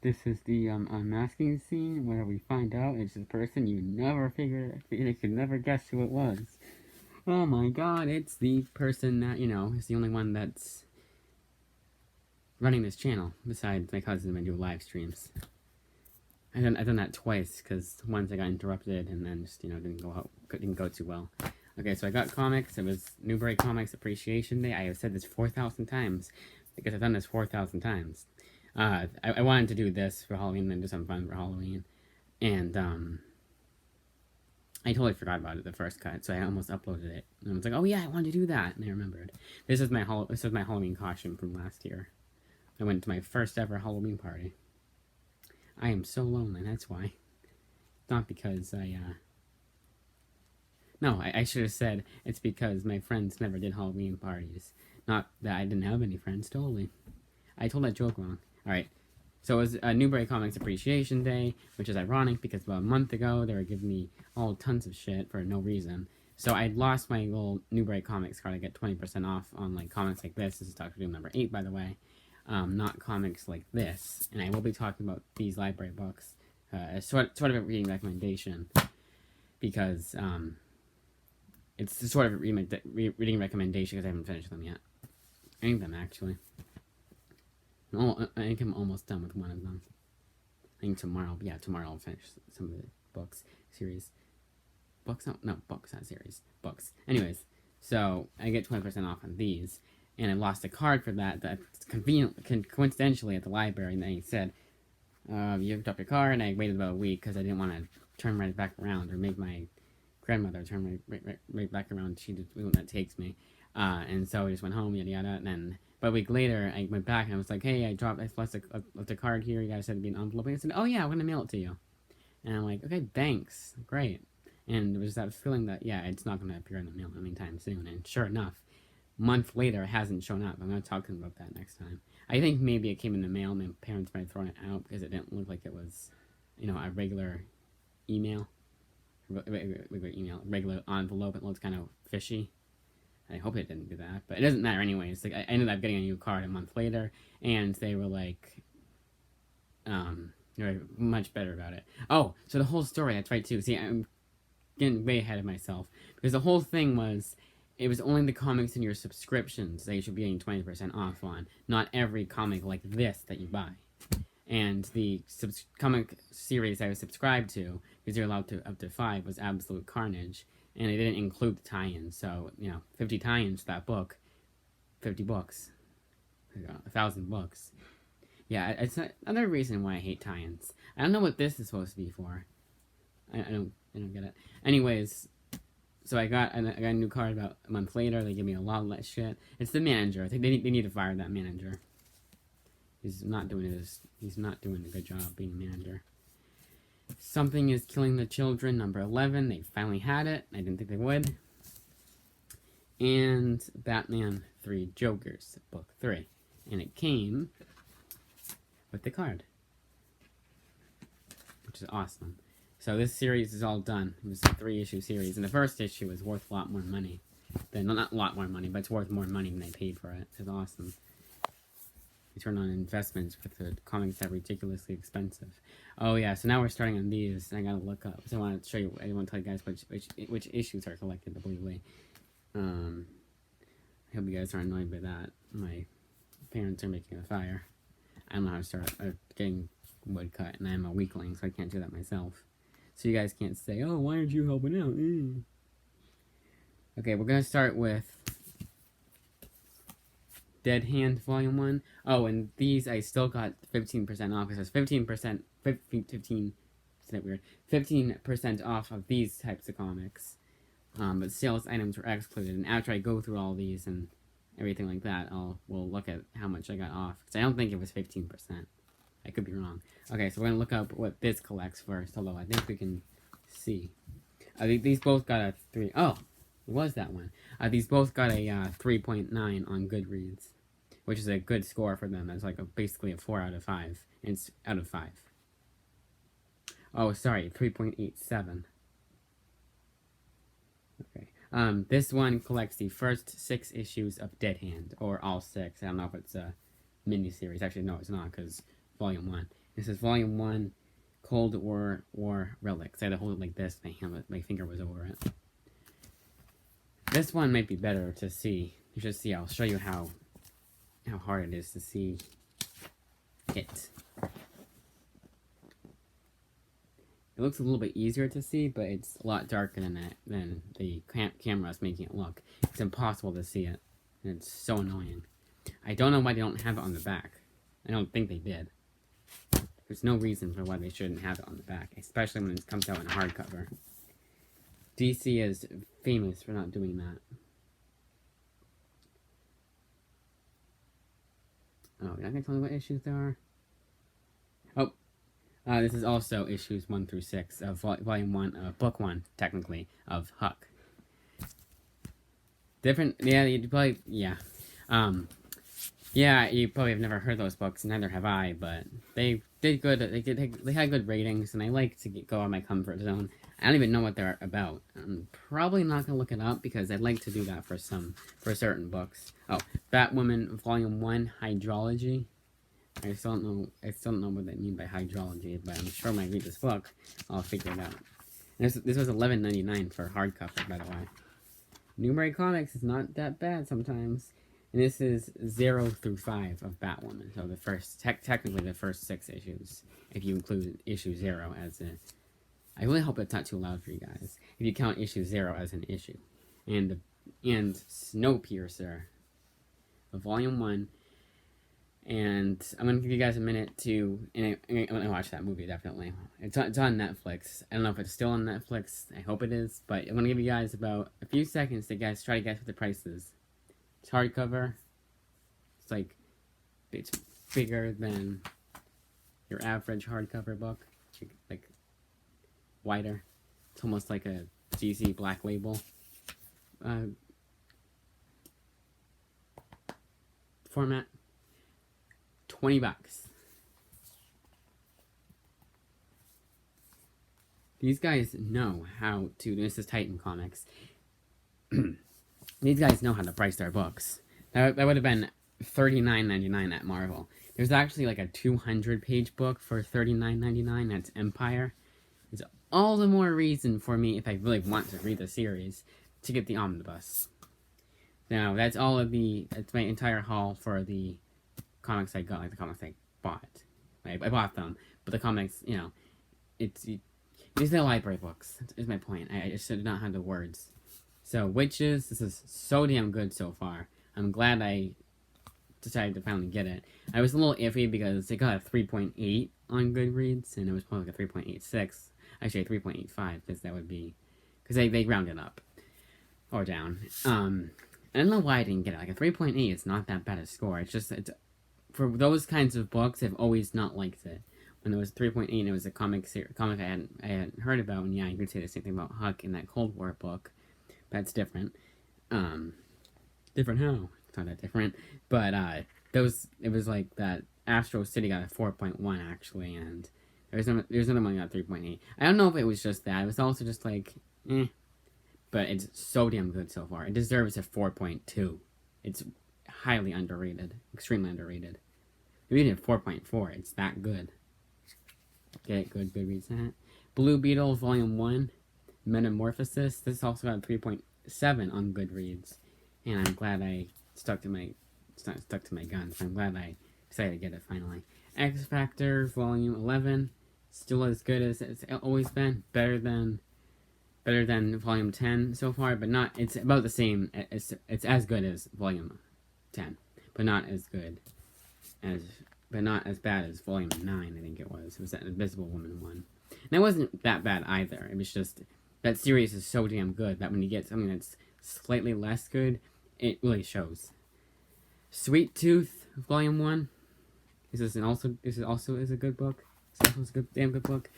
This is the unmasking scene where we find out it's the person you could never guess who it was. Oh my god, it's the person that, is the only one that's running this channel, besides my cousin when I do live streams. I've done that twice, because once I got interrupted, and then just, didn't go too well. Okay, so I got comics. It was Newbury Comics Appreciation Day. I have said this 4,000 times, because I've done this 4,000 times. I wanted to do this for Halloween, and do some fun for Halloween. And, I totally forgot about it the first cut, so I almost uploaded it. And I was like, oh yeah, I wanted to do that, and I remembered. This is my Halloween costume from last year. I went to my first ever Halloween party. I am so lonely, that's why. Not because No, I should have said it's because my friends never did Halloween parties. Not that I didn't have any friends, totally. I told that joke wrong. Alright, so it was Newbury Comics Appreciation Day, which is ironic because about a month ago they were giving me all tons of shit for no reason. So I lost my little Newbury Comics card. I get 20% off on like comics like this. This is Doctor Doom number 8, by the way. Not comics like this. And I will be talking about these library books as sort of a reading recommendation. Because it's sort of a reading recommendation because I haven't finished them yet. Any of them, actually. I think I'm almost done with one of them. I think tomorrow I'll finish some of the books, series. Books? No, books, not series. Books. Anyways, so I get 20% off on these, and I lost a card for that coincidentally at the library, and they said, you dropped your card, and I waited about a week because I didn't want to turn right back around, or make my grandmother turn right back around. She did when that takes me. And so I just went home, yada yada, and then but a week later, I went back and I was like, hey, I left a card here. You guys said it'd be an envelope. And I said, oh yeah, I'm gonna mail it to you. And I'm like, okay, thanks, great. And it was that feeling that yeah, it's not gonna appear in the mail anytime soon. And sure enough, a month later, it hasn't shown up. I'm gonna talk to them about that next time. I think maybe it came in the mail. My parents might have thrown it out because it didn't look like it was, a regular email, regular envelope. It looked kind of fishy. I hope it didn't do that, but it doesn't matter anyways. Like I ended up getting a new card a month later, and they were like, they were much better about it. Oh, so the whole story, that's right too. See, I'm getting way ahead of myself, because the whole thing was, it was only the comics in your subscriptions that you should be getting 20% off on, not every comic like this that you buy. And the comic series I was subscribed to, because you're allowed to up to 5, was Absolute Carnage. And it didn't include the tie-ins, so, 50 tie-ins to that book, 50 books, 1,000 books. Yeah, it's another reason why I hate tie-ins. I don't know what this is supposed to be for. I don't get it. Anyways, so I got a new card about a month later. They give me a lot less shit. It's the manager. I think they need to fire that manager. He's not doing a good job being a manager. Something is Killing the Children, number 11. They finally had it. I didn't think they would. And Batman 3 Jokers, book 3. And it came with the card, which is awesome. So this series is all done. It was a 3-issue series. And the first issue was worth a lot more money. Not a lot more money, but it's worth more money than I paid for it. It's awesome. Return on investments with the comics that are ridiculously expensive. Oh yeah, so now we're starting on these. I gotta look up. So I want to show you. I want to tell you guys which issues are collected. I hope you guys aren't annoyed by that. My parents are making a fire. I don't know how to start getting wood cut, and I'm a weakling, so I can't do that myself. So you guys can't say, "Oh, why aren't you helping out?" Okay, we're gonna start with Dead Hand Volume 1. Oh, and these I still got 15% off. It says 15%, 15, isn't that weird? 15% off of these types of comics. But sales items were excluded. And after I go through all these and everything like that, we'll look at how much I got off. Because I don't think it was 15%. I could be wrong. Okay, so we're going to look up what this collects first. Although I think we can see. These both got a 3. Oh! It was that one. These both got a 3.9 on Goodreads, which is a good score for them. That's like basically a 4 out of 5. It's out of 5. Oh, sorry, 3.87. Okay. This one collects the first 6 issues of Dead Hand, or all 6. I don't know if it's a mini-series. Actually, no, it's not, because Volume 1. This is Volume 1, Cold War Relics. I had to hold it like this, my finger was over it. This one might be better to see. You should see, I'll show you how hard it is to see it. It looks a little bit easier to see, but it's a lot darker than the camera is making it look. It's impossible to see it, and it's so annoying. I don't know why they don't have it on the back. I don't think they did. There's no reason for why they shouldn't have it on the back, especially when it comes out in hardcover. DC is famous for not doing that. Oh, you're not gonna tell me what issues there are? Oh, this is also issues 1 through 6 of Volume 1, Book 1, technically, of Huck. Different, yeah, you probably, yeah. Yeah, you probably have never heard those books, neither have I, but they did good, they had good ratings, and I like to go out of my comfort zone. I don't even know what they're about. I'm probably not gonna look it up, because I'd like to do that for certain books. Oh, Batwoman Volume 1, Hydrology. I still don't know what they mean by hydrology, but I'm sure when I read this book, I'll figure it out. And this was $11.99 for hardcover, by the way. Newbury Comics is not that bad sometimes. And this is 0 through 5 of Batwoman. So the first, technically the first 6 issues, if you include issue 0 as a... I really hope it's not too loud for you guys. If you count issue 0 as an issue. And Snowpiercer, Volume 1. And I'm going to give you guys a minute to... And I'm going to watch that movie, definitely. It's on Netflix. I don't know if it's still on Netflix. I hope it is. But I'm going to give you guys about a few seconds to try to guess what the price is. It's hardcover. It's bigger than your average hardcover book. Like wider. It's almost like a DC Black Label format. $20. These guys know how to. This is Titan Comics. These guys know how to price their books. That would have been $39.99 at Marvel. There's actually like a 200-page book for $39.99. That's Empire. It's all the more reason for me, if I really want to read the series, to get the omnibus. Now, that's all of the... That's my entire haul for the comics I got, like the comics I bought. I bought them, but the comics, you know, these are library books, is my point. I just did not have the words. So, Witches, this is so damn good so far. I'm glad I decided to finally get it. I was a little iffy because it got a 3.8 on Goodreads, and it was probably like a 3.86. Actually, a 3.85, because that would be... Because they round it up. Or down. I don't know why I didn't get it. Like, a 3.8 is not that bad a score. It's just... For those kinds of books, I've always not liked it. When it was 3.8, it was a comic I hadn't heard about, and yeah, you could say the same thing about Huck in that Cold War book. That's different. Different how? It's not that different. But, it was like that Astro City got a 4.1, actually, and there's another one that got 3.8. I don't know if it was just that. It was also just like, eh. But it's so damn good so far. It deserves a 4.2. It's highly underrated. Extremely underrated. If you did 4.4, it's that good. Get good Goodreads that. Blue Beetle Volume 1, Metamorphosis. This also got a 3.7 on Goodreads. And I'm glad I stuck to my guns. I'm glad I decided to get it finally. X Factor Volume 11. Still as good as it's always been. Better than Volume 10 so far, but not... It's about the same. It's as good as Volume 10, but not as good as... But not as bad as Volume 9, I think it was. It was that Invisible Woman one. And it wasn't that bad either. It was just... That series is so damn good that when you get something that's slightly less good, it really shows. Sweet Tooth, Volume 1. This is also a good book. It's also a damn good book.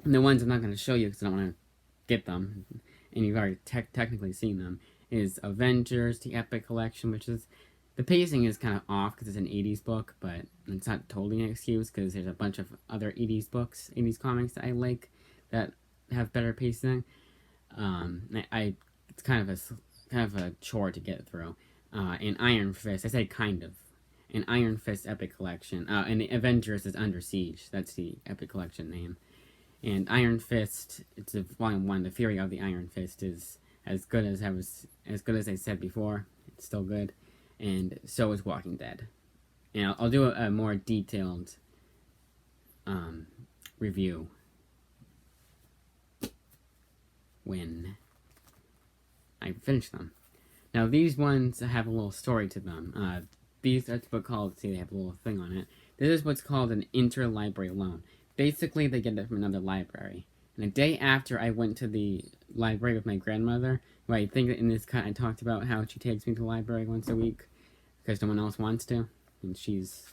And the ones I'm not going to show you because I don't want to get them, and you've already technically seen them, is Avengers, the Epic Collection, which is... The pacing is kind of off because it's an 80s book, but it's not totally an excuse because there's a bunch of other 80s books, 80s comics that I like that have better pacing. It's kind of a chore to get through. In Iron Fist, I say kind of. and Iron Fist Epic Collection. And the Avengers is Under Siege. That's the Epic Collection name. And Iron Fist, it's a volume 1. The Fury of the Iron Fist is as good as I said before. It's still good, and so is Walking Dead. And I'll do a more detailed review when I finish them. Now these ones have a little story to them. That's what called. See, they have a little thing on it. This is what's called an interlibrary loan. Basically, they get it from another library. And the day after I went to the library with my grandmother, who I think in this cut I talked about how she takes me to the library once a week because no one else wants to, and she's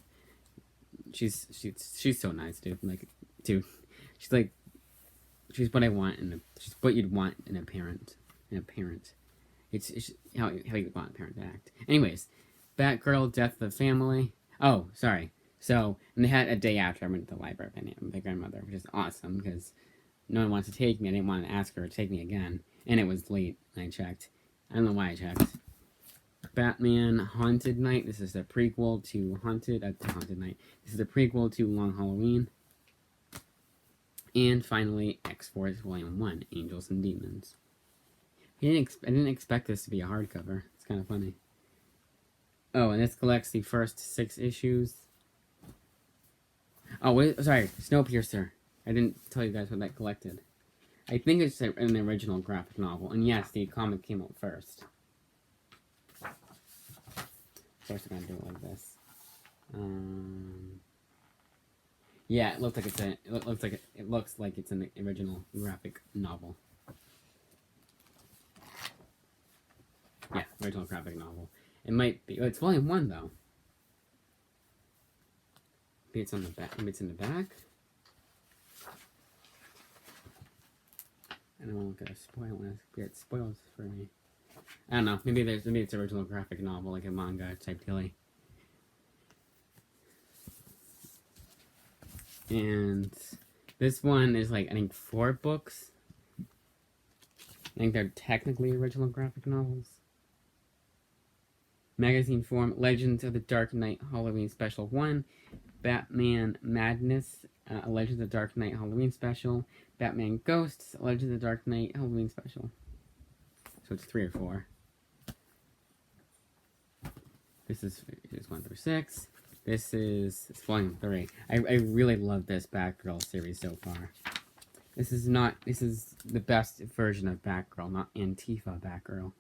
so nice, dude. Like, dude, she's what I want, and she's what you'd want in a parent. It's how you want a parent to act. Anyways, Batgirl, Death of the Family. Oh, sorry. So, and they had a day after I went to the library with my grandmother, which is awesome because no one wants to take me. I didn't want to ask her to take me again. And it was late, and I checked. I don't know why I checked. Batman Haunted Night. This is the prequel to Haunted Night. This is the prequel to Long Halloween. And finally, X-Force Volume 1, Angels and Demons. I didn't expect this to be a hardcover. It's kind of funny. Oh, and this collects the first 6 issues. Oh, wait, sorry, Snowpiercer. I didn't tell you guys what that collected. I think it's an original graphic novel, and yes, the comic came out first. First, I'm gonna do it like this. Yeah, it looks like it's an original graphic novel. Yeah, original graphic novel. It might be. Oh, it's volume 1 though. Maybe it's on the back. Maybe it's in the back. I don't want to get spoilers for me. I don't know. Maybe it's original graphic novel, like a manga type dealie. And this one is like, I think 4 books. I think they're technically original graphic novels. Magazine form: Legends of the Dark Knight Halloween Special 1, Batman Madness, Legends of the Dark Knight Halloween Special, Batman Ghosts, Legends of the Dark Knight Halloween Special. So it's 3 or 4. This is 1 through 6. It's volume 3. I really love this Batgirl series so far. This is the best version of Batgirl, not Antifa Batgirl.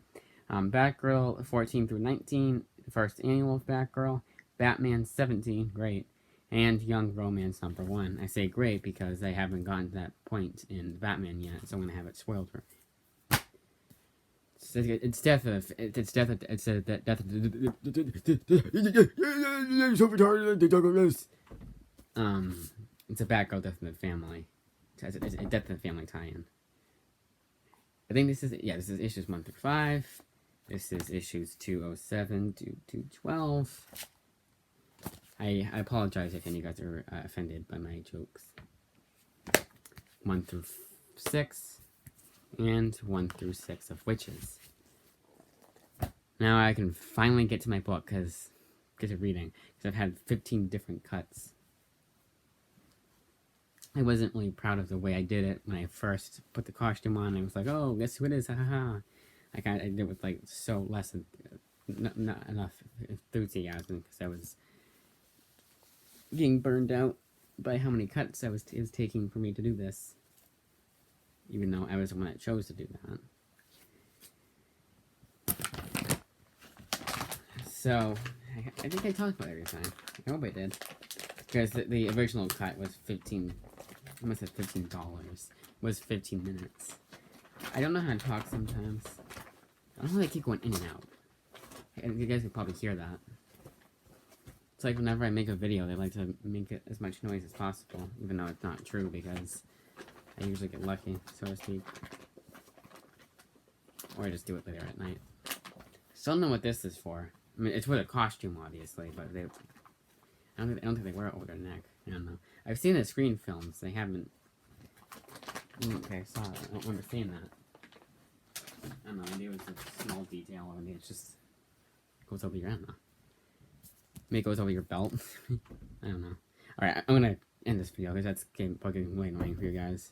Batgirl 14 through 19, first annual of Batgirl. Batman 17, great. And Young Romance number 1. I say great because I haven't gotten to that point in Batman yet, so I'm gonna have it spoiled for. It's death of so retarded. It's a Batgirl Death of the Family. It's a Death of the Family tie-in. I think this is issues 1 through 5. This is issues 207 to 212. I apologize if any of you guys are offended by my jokes. 1 through 6. And 1 through 6 of Witches. Now I can finally get to my book, get to reading, because I've had 15 different cuts. I wasn't really proud of the way I did it when I first put the costume on. I was like, oh, guess who it is, ha ha ha. I did it with like so less, not enough enthusiasm, because I was getting burned out by how many cuts it was taking for me to do this. Even though I was the one that chose to do that. So, I think I talked about everything. I hope I did. Because the original cut was $15. I must have $15. Was 15 minutes. I don't know how to talk sometimes. I don't know how I keep going in and out. You guys can probably hear that. It's like whenever I make a video, they like to make it as much noise as possible. Even though it's not true, because I usually get lucky, so to speak. Or I just do it later at night. Still don't know what this is for. I mean, it's for the costume, obviously, but I don't think they wear it over their neck. I don't know. I've seen the screen films. They haven't. Okay, I saw it. I don't remember seeing that. I don't know. Maybe it was a small detail, or maybe it just goes over your end, though. maybe it goes over your belt. I don't know. Alright, I'm gonna end this video because that's getting way annoying for you guys.